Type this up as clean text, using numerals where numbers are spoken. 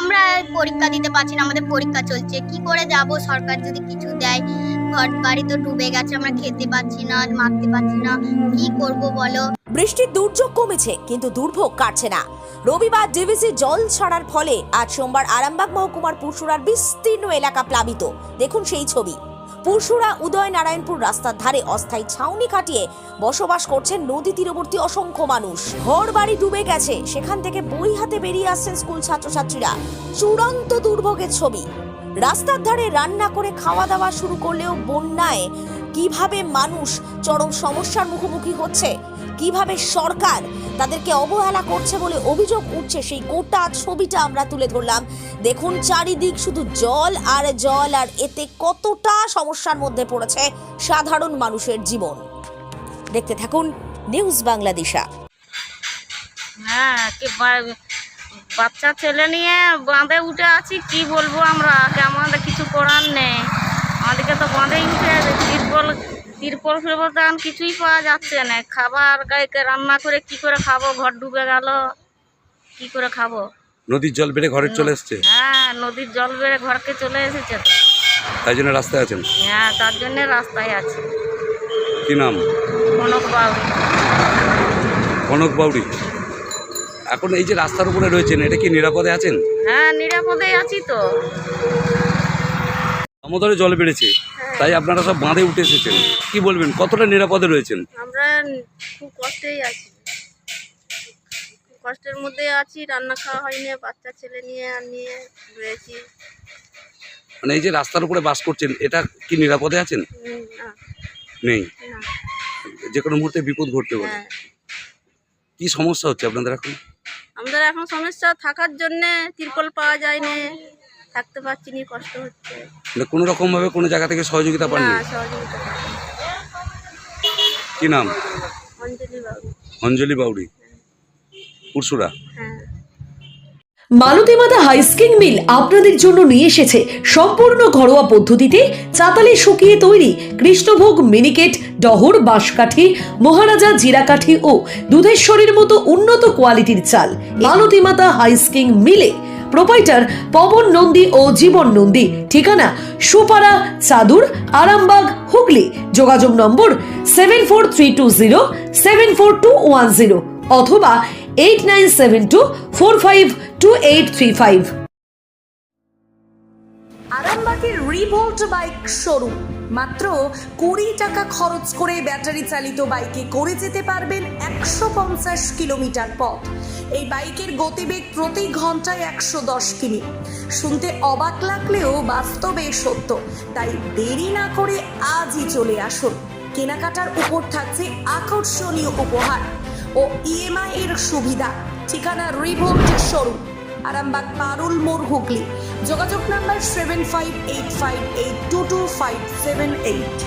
আমরা পরীক্ষা দিতে পারছি না, আমাদের পরীক্ষা চলছে, কি করে যাব? সরকার যদি কিছু দেয়। ঘর বাড়ি তো ডুবে গেছে, আমরা খেতে পাচ্ছি না, মাখতে পাচ্ছি না, কি করব বলো? বৃষ্টির দুর্যোগ কমেছে কিন্তু দুর্ভোগ কাটছে না। রবিবার ডিভিসি জল ছাড়ার ফলে আজ সোমবার আরামবাগ মহকুমার পুরসুরার বিস্তীর্ণ এলাকা প্লাবিত। দেখুন সেই ছবি। পুরসুরা উদয় নারায়ণপুর রাস্তার ধারে অস্থায়ী ছাউনি খাটিয়ে বসবাস করছেন নদী তীরবর্তী অসংখ্য মানুষ। ঘর বাড়ি ডুবে গেছে, সেখান থেকে বই হাতে বেরিয়ে আসছেন স্কুল ছাত্রছাত্রীরা। চূড়ান্ত দুর্ভোগের ছবি। রাস্তার ধারে রান্না করে খাওয়া দাওয়া শুরু করলেও বন্যায় কিভাবে মানুষ চরম সমস্যার মুখোমুখি হচ্ছে, কিভাবে সরকার তাদেরকে অবহেলা করছে বলে অভিযোগ উঠছে, সেই গোটা ছবিটা আমরা তুলে ধরলাম। দেখুন চারিদিক শুধু জল আর জল, আর এতে কতটা সমস্যার মধ্যে পড়েছে সাধারণ মানুষের জীবন। দেখতে থাকুন নিউজ বাংলাদেশা। হ্যাঁ, বাচ্চা ছেলে নিয়ে বাঁধে উঠে আছি, কি বলবো আমরা, আমাদের কিছু করার নেই। আমাদেরকে তো বাঁধেই উঠে তিরপল ফিরপল তখন কিছুই পাওয়া যাচ্ছে না। খাবার গাইকে রান্না করে কি করে খাবো? ঘর ডুবে গেল, কি করে খাবো? নদীর জল বেড়ে ঘরে চলে এসছে। হ্যাঁ, নদীর জল বেড়ে ঘরকে চলে এসেছে, তাই জন্য রাস্তায় আছেন। হ্যাঁ, তার জন্য রাস্তায় আছি। কি নাম? কনক বাউরি। কনক বাউরি। এখন এই যে রাস্তার উপরে রয়েছেন, এটা কি নিরাপদে আছেন? হ্যাঁ, নিরাপদে আছি তো। দামোদরে জল বেড়েছে, তাই আপনারা সব বাঁধে উঠে এসেছেন। কি বলবেন, কতটা নিরাপদে রয়েছেন? আমরা খুব কষ্টেই আছি, খুব কষ্টের মধ্যে আছি। রান্না খাওয়া হয়নি, বাচ্চা ছেলে নিয়ে রয়েছি। মানে এই যে রাস্তার উপরে বাস করছেন, এটা কি নিরাপদে আছেন? না, নেই, না। যে কোনো মুহূর্তে বিপদ ঘটতে পারে। হ্যাঁ, কি সমস্যা হচ্ছে আপনাদের এখন? আমাদের এখন সমস্যা থাকার জন্য তিরপল পাওয়া যায়নি, থাকতে পারছি না, কষ্ট হচ্ছে। মানে কোনো রকম ভাবে কোনো জায়গা থেকে সহযোগিতা না, পাননি? সহযোগিতা পাইনি। কি নাম? অঞ্জলি বাবু। অঞ্জলি বাউরি, পুরসুরা। হ্যাঁ। মালতীমাতা হাইস্কিং মিল আপনাদের জন্য নিয়ে এসেছে সম্পূর্ণ ঘরোয়া পদ্ধতিতে চাতালে শুকিয়ে তৈরি কৃষ্ণভোগ মিনিকেট, ডহর, বাঁশকাঠি, মহারাজা জিরাকাঠি ও দুধেশ্বরীর মতো উন্নত কোয়ালিটির চাল। মালতীমাতা হাইস্কিং মিলে প্রোপাইটার পবন নন্দী ও জীবন নন্দী। ঠিকানা সুপারা, চাদুর, আরামবাগ, হুগলি। যোগাযোগ নম্বর 7432074210 অথবা 8972452835। আরামবাগের রিভোল্ট বাইক শোরুম। মাত্র 20 টাকা খরচ করে ব্যাটারি চালিত বাইকে করে যেতে পারবেন 150 কিলোমিটার পথ। এই বাইকের গতিবেগ প্রতি ঘন্টায় 110 কিমি। শুনতে অবাক লাগলেও বাস্তবে সত্য, তাই দেরি না করে আজই চলে আসুন। কেনাকাটার উপর থাকছে আকর্ষণীয় উপহার ও ইএমআই এর সুবিধা। ঠিকানা রিভোল্ট শোরুম, আরামবাগ পারুল মোড়, হুগলি। যোগাযোগ নাম্বার 7585822578।